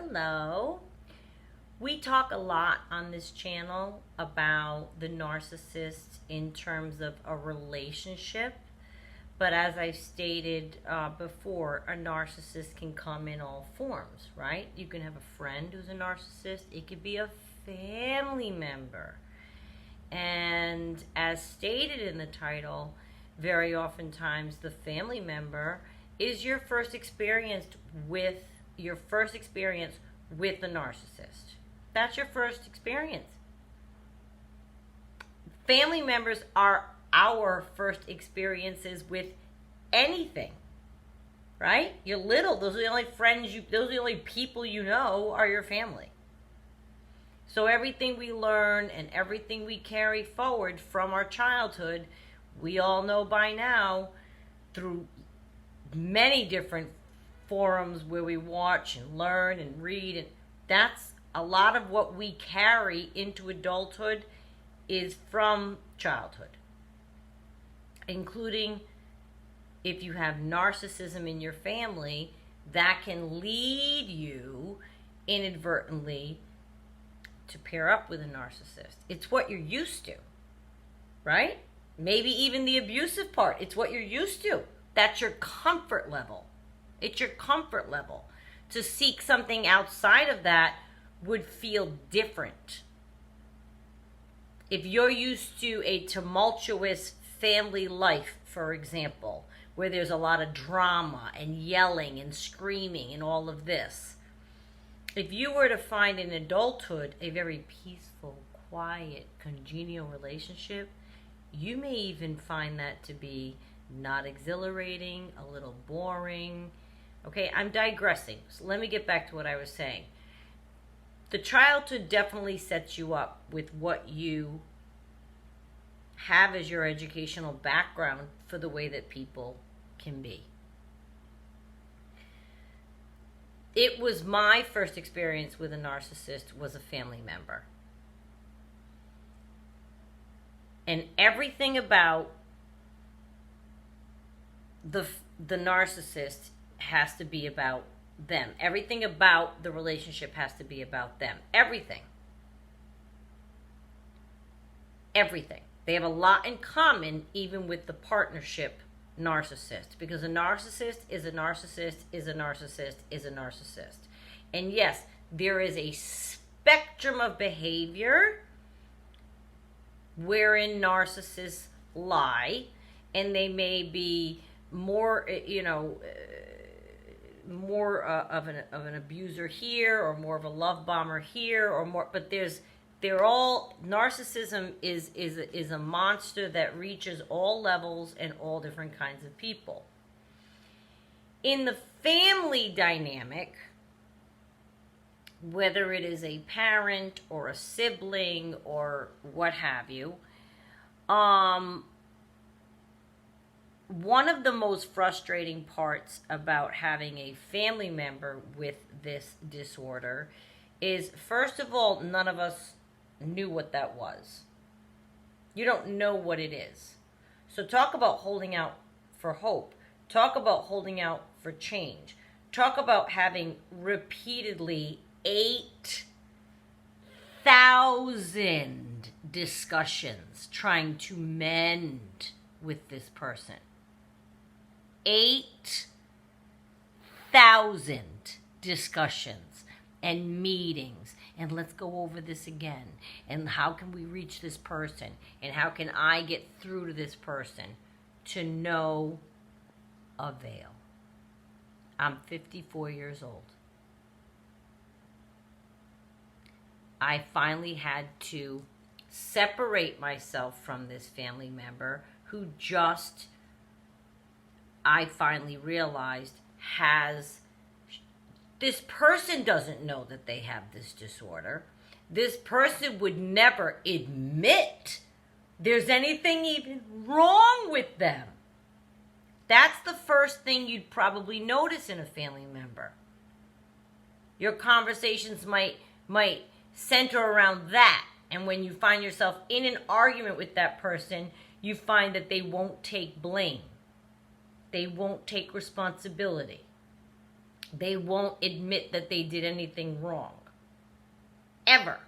Hello. We talk a lot on this channel about the narcissist in terms of a relationship. But as I've stated before, a narcissist can come in all forms, right? You can have a friend who's a narcissist. It could be a family member. And as stated in the title, very oftentimes the family member is your first experience with the narcissist. That's your first experience. Family members are our first experiences with anything, right? You're little, those are the only those are the only people you know are your family. So everything we learn and everything we carry forward from our childhood, we all know by now through many different forums where we watch and learn and read, and that's a lot of what we carry into adulthood is from childhood, including if you have narcissism in your family, that can lead you inadvertently to pair up with a narcissist. It's what you're used to, right? Maybe even the abusive part. It's what you're used to. That's your comfort level. It's your comfort level. To seek something outside of that would feel different. If you're used to a tumultuous family life, for example, where there's a lot of drama and yelling and screaming and all of this, if you were to find in adulthood a very peaceful, quiet, congenial relationship, you may even find that to be not exhilarating, a little boring. Okay, I'm digressing. So let me get back to what I was saying. The childhood definitely sets you up with what you have as your educational background for the way that people can be. It was my first experience with a narcissist was a family member. And everything about the narcissist has to be about them. Everything about the relationship has to be about them. Everything. Everything. They have a lot in common even with the partnership narcissist, because a narcissist is a narcissist is a narcissist is a narcissist. And yes, there is a spectrum of behavior wherein narcissists lie, and they may be more, more of an abuser here, or more of a love bomber here, or more. But they're all, narcissism is a monster that reaches all levels and all different kinds of people. In the family dynamic, whether it is a parent or a sibling or what have you, one of the most frustrating parts about having a family member with this disorder is, first of all, none of us knew what that was. You don't know what it is. So talk about holding out for hope. Talk about holding out for change. Talk about having repeatedly 8,000 discussions trying to mend with this person. 8,000 discussions and meetings, and let's go over this again, and how can we reach this person, and how can I get through to this person, to no avail. I'm 54 years old. I finally had to separate myself from this family member who just, I finally realized, this person doesn't know that they have this disorder. This person would never admit there's anything even wrong with them. That's the first thing you'd probably notice in a family member. Your conversations might center around that. And when you find yourself in an argument with that person, you find that they won't take blame. They won't take responsibility. They won't admit that they did anything wrong. Ever.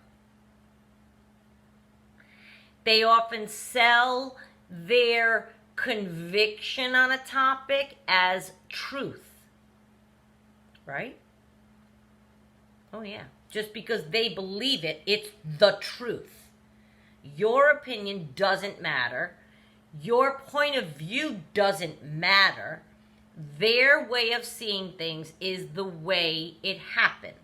They often sell their conviction on a topic as truth. Right? Oh, yeah. Just because they believe it, it's the truth. Your opinion doesn't matter. Your point of view doesn't matter. Their way of seeing things is the way it happened.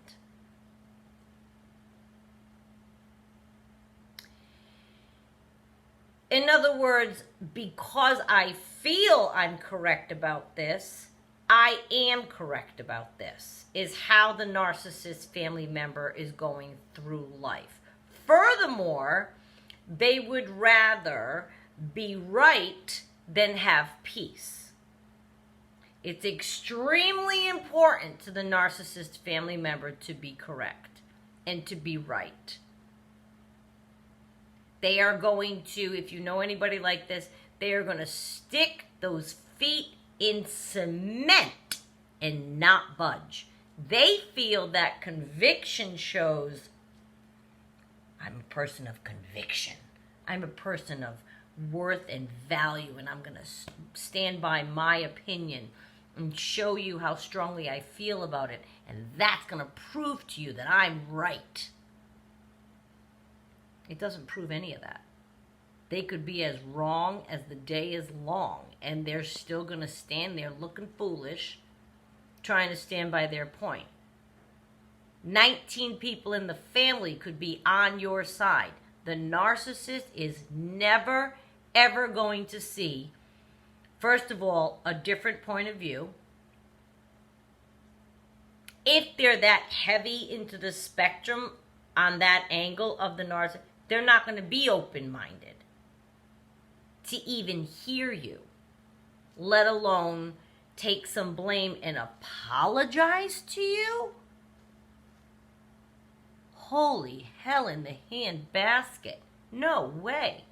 In other words, because I feel I'm correct about this, I am correct about this, is how the narcissist family member is going through life. Furthermore, they would rather be right than have peace. It's extremely important to the narcissist family member to be correct and to be right. They are going to, if you know anybody like this, they are going to stick those feet in cement and not budge. They feel that conviction shows, I'm a person of conviction. I'm a person of worth and value, and I'm going to stand by my opinion and show you how strongly I feel about it. And that's going to prove to you that I'm right. It doesn't prove any of that. They could be as wrong as the day is long, and they're still going to stand there looking foolish, trying to stand by their point. 19 people in the family could be on your side. The narcissist is never, ever going to see, first of all, a different point of view. If they're that heavy into the spectrum on that angle of the narcissist, they're not going to be open-minded to even hear you, let alone take some blame and apologize to you. Holy hell in the handbasket. No way.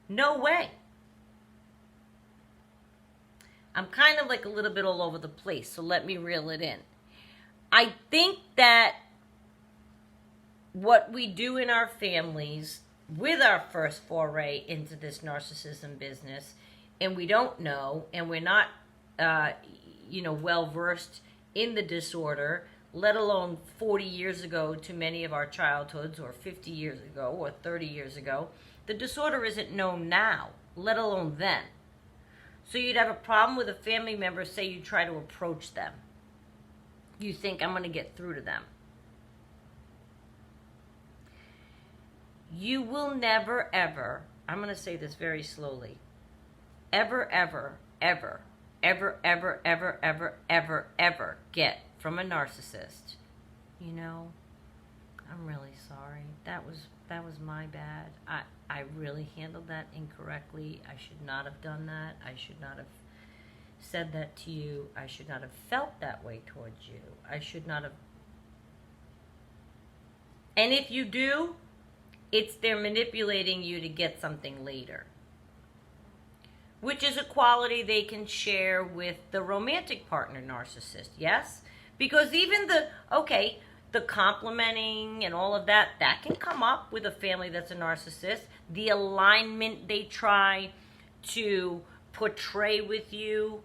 No way. I'm kind of like a little bit all over the place, so let me reel it in. I think that what we do in our families with our first foray into this narcissism business, and we don't know, and we're not, well versed in the disorder, let alone 40 years ago to many of our childhoods, or 50 years ago, or 30 years ago. The disorder isn't known now, let alone then. So you'd have a problem with a family member, say you try to approach them. You think, I'm going to get through to them. You will never, ever, I'm going to say this very slowly, ever, ever, ever, ever, ever, ever, ever, ever, ever get from a narcissist, I'm really sorry. That was my bad. I really handled that incorrectly. I should not have done that. I should not have said that to you. I should not have felt that way towards you. I should not have. And if you do, it's they're manipulating you to get something later, which is a quality they can share with the romantic partner narcissist, yes? Because even the complimenting and all of that can come up with a family that's a narcissist. The alignment they try to portray with you,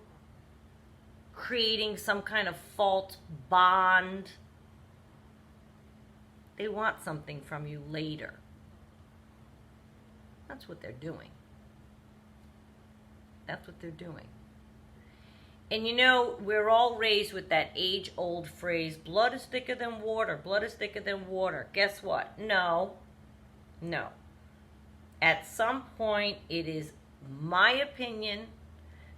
creating some kind of false bond. They want something from you later. That's what they're doing. That's what they're doing. And we're all raised with that age-old phrase, blood is thicker than water, blood is thicker than water. Guess what? No. At some point, it is my opinion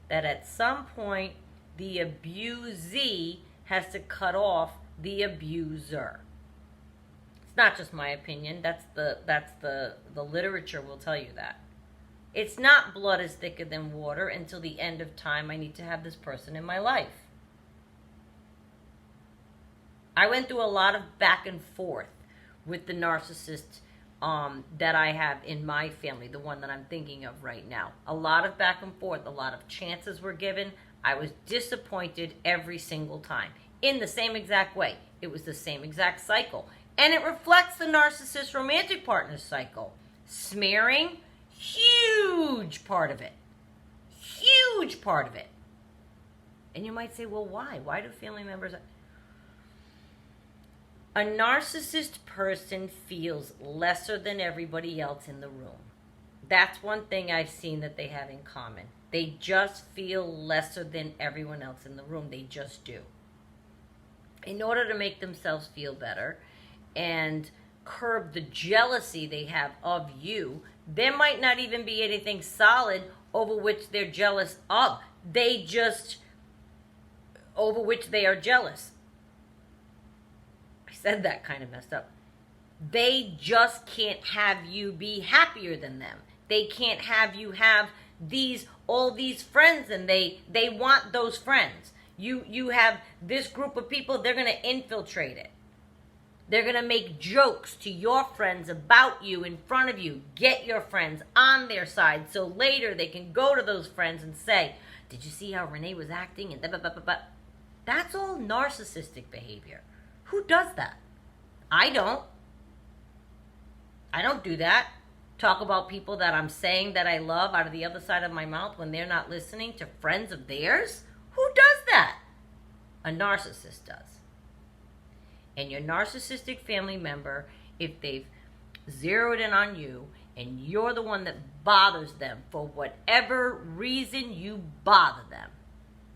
that at some point, the abusee has to cut off the abuser. It's not just my opinion. That's the literature will tell you that. It's not blood is thicker than water until the end of time. I need to have this person in my life. I went through a lot of back and forth with the narcissist that I have in my family, the one that I'm thinking of right now. A lot of back and forth, a lot of chances were given. I was disappointed every single time. in the same exact way. It was the same exact cycle. And it reflects the narcissist romantic partner's cycle. Smearing, huge part of it. Huge part of it. And you might say, well, why? Why do family members... A narcissist person feels lesser than everybody else in the room. That's one thing I've seen that they have in common. They just feel lesser than everyone else in the room. They just do. In order to make themselves feel better and curb the jealousy they have of you, there might not even be anything solid over which they're jealous of. Over which they are jealous. I said that kind of messed up. They just can't have you be happier than them. They can't have you have all these friends, and they want those friends. You have this group of people, they're going to infiltrate it. They're going to make jokes to your friends about you in front of you. Get your friends on their side so later they can go to those friends and say, did you see how Renee was acting? And that's all narcissistic behavior. Who does that? I don't. I don't do that. Talk about people that I'm saying that I love out of the other side of my mouth when they're not listening to friends of theirs. Who does that? A narcissist does. And your narcissistic family member, if they've zeroed in on you and you're the one that bothers them for whatever reason you bother them,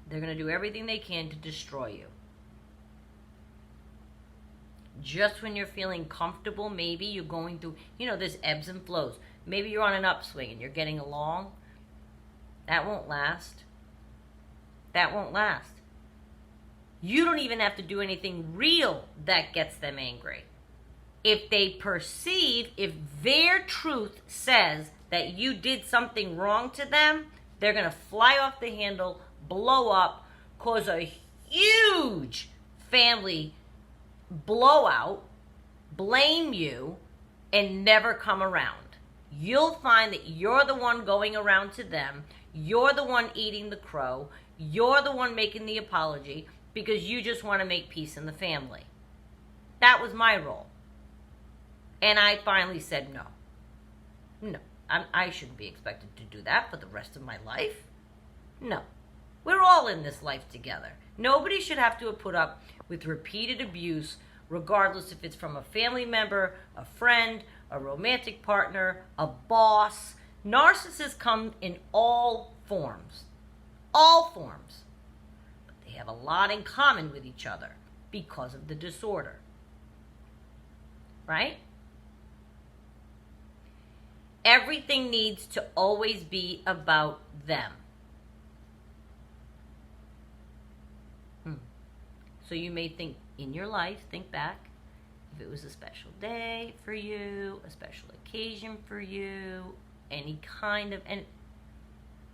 they're going to do everything they can to destroy you. Just when you're feeling comfortable, maybe you're going through, there's ebbs and flows. Maybe you're on an upswing and you're getting along. That won't last. That won't last. You don't even have to do anything real that gets them angry. If their truth says that you did something wrong to them, they're going to fly off the handle, blow up, cause a huge family blowout, blame you, and never come around. You'll find that you're the one going around to them. You're the one eating the crow. You're the one making the apology because you just want to make peace in the family. That was my role. And I finally said no. No, I shouldn't be expected to do that for the rest of my life. No. We're all in this life together. Nobody should have to put up with repeated abuse, regardless if it's from a family member, a friend, a romantic partner, a boss. Narcissists come in all forms. All forms. But they have a lot in common with each other because of the disorder. Right? Everything needs to always be about them. So you may think in your life, think back, if it was a special day for you, a special occasion for you, any kind of, and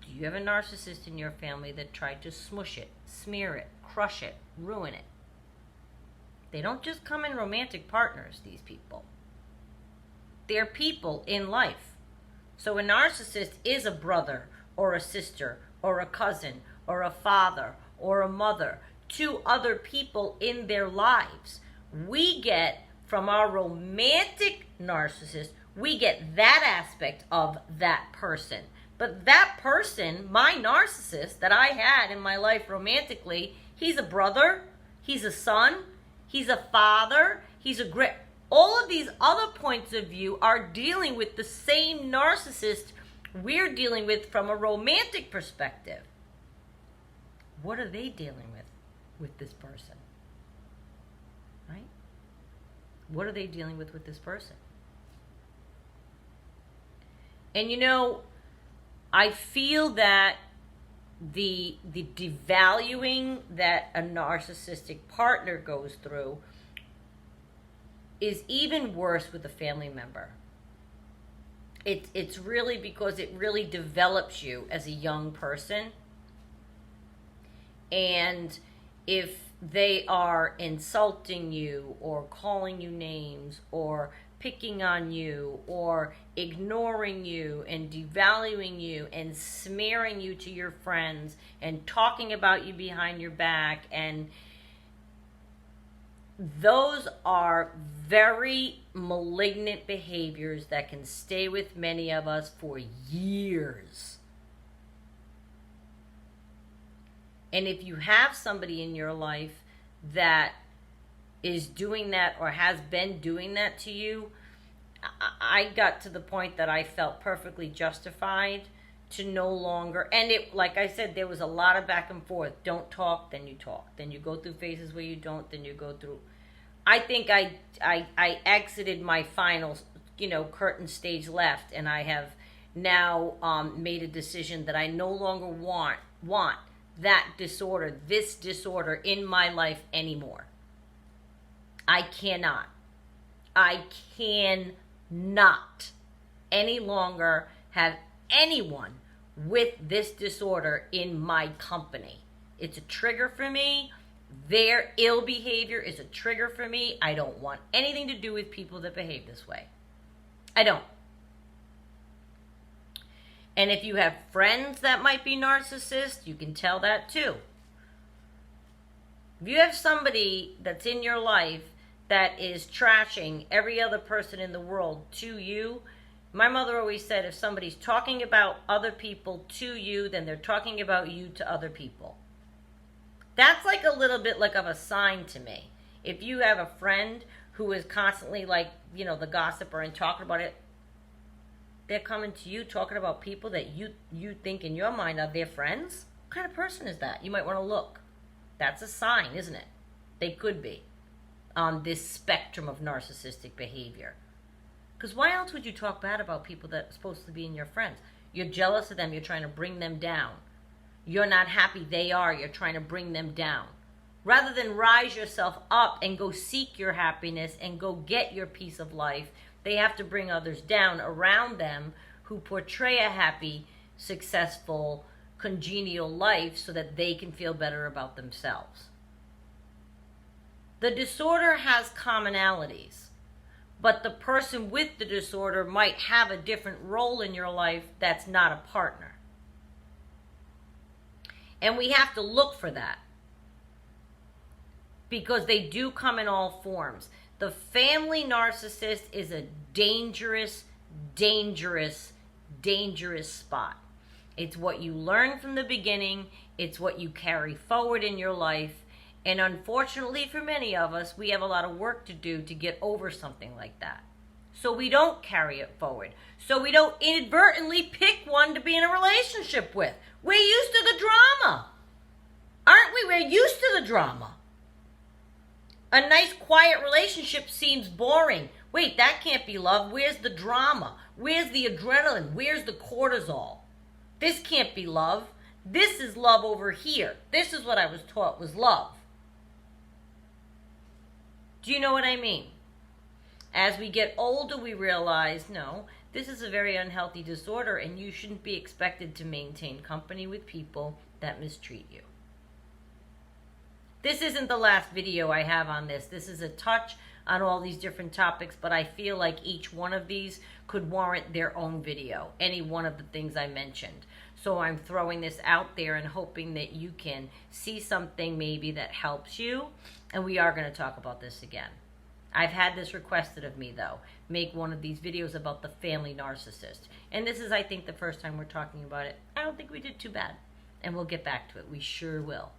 do you have a narcissist in your family that tried to smush it, smear it, crush it, ruin it? They don't just come in romantic partners, these people. They're people in life. So a narcissist is a brother or a sister or a cousin or a father or a mother to other people in their lives. We get, from our romantic narcissist, we get that aspect of that person. But that person, my narcissist that I had in my life romantically, he's a brother, he's a son, he's a father, he's a great... All of these other points of view are dealing with the same narcissist we're dealing with from a romantic perspective. What are they dealing with this person? Right? What are they dealing with this person? And I feel that the devaluing that a narcissistic partner goes through is even worse with a family member. It's really because it really develops you as a young person. And if they are insulting you or calling you names or picking on you or ignoring you and devaluing you and smearing you to your friends and talking about you behind your back and those are very malignant behaviors that can stay with many of us for years. And if you have somebody in your life that is doing that or has been doing that to you, I got to the point that I felt perfectly justified to no longer, and it, like I said, there was a lot of back and forth. Don't talk, then you talk. Then you go through phases where you don't, then you go through. I think I exited my final, curtain stage left, and I have now made a decision that I no longer want that disorder, this disorder in my life anymore. I cannot any longer have anyone with this disorder in my company. It's a trigger for me. Their ill behavior is a trigger for me. I don't want anything to do with people that behave this way. I don't. And if you have friends that might be narcissists, you can tell that too. If you have somebody that's in your life that is trashing every other person in the world to you, my mother always said, if somebody's talking about other people to you, then they're talking about you to other people. That's like a little bit like of a sign to me. If you have a friend who is constantly like, the gossiper and talking about it, they're coming to you talking about people that you think in your mind are their friends. What kind of person is that? You might want to look. That's a sign, isn't it? They could be on this spectrum of narcissistic behavior. Because why else would you talk bad about people that are supposed to be in your friends? You're jealous of them. You're trying to bring them down. You're not happy they are. You're trying to bring them down. Rather than rise yourself up and go seek your happiness and go get your piece of life, they have to bring others down around them who portray a happy, successful, congenial life so that they can feel better about themselves. The disorder has commonalities, but the person with the disorder might have a different role in your life that's not a partner. And we have to look for that, because they do come in all forms. The family narcissist is a dangerous, dangerous, dangerous spot. It's what you learn from the beginning. It's what you carry forward in your life. And unfortunately for many of us, we have a lot of work to do to get over something like that. So we don't carry it forward. So we don't inadvertently pick one to be in a relationship with. We're used to the drama. Aren't we? We're used to the drama. A nice quiet relationship seems boring. Wait, that can't be love. Where's the drama? Where's the adrenaline? Where's the cortisol? This can't be love. This is love over here. This is what I was taught was love. Do you know what I mean? As we get older, we realize, no, this is a very unhealthy disorder, and you shouldn't be expected to maintain company with people that mistreat you. This isn't the last video I have on this. This is a touch on all these different topics, but I feel like each one of these could warrant their own video, any one of the things I mentioned. So I'm throwing this out there and hoping that you can see something maybe that helps you, and we are going to talk about this again. I've had this requested of me, though. Make one of these videos about the family narcissist. And this is, I think, the first time we're talking about it. I don't think we did too bad. And we'll get back to it. We sure will.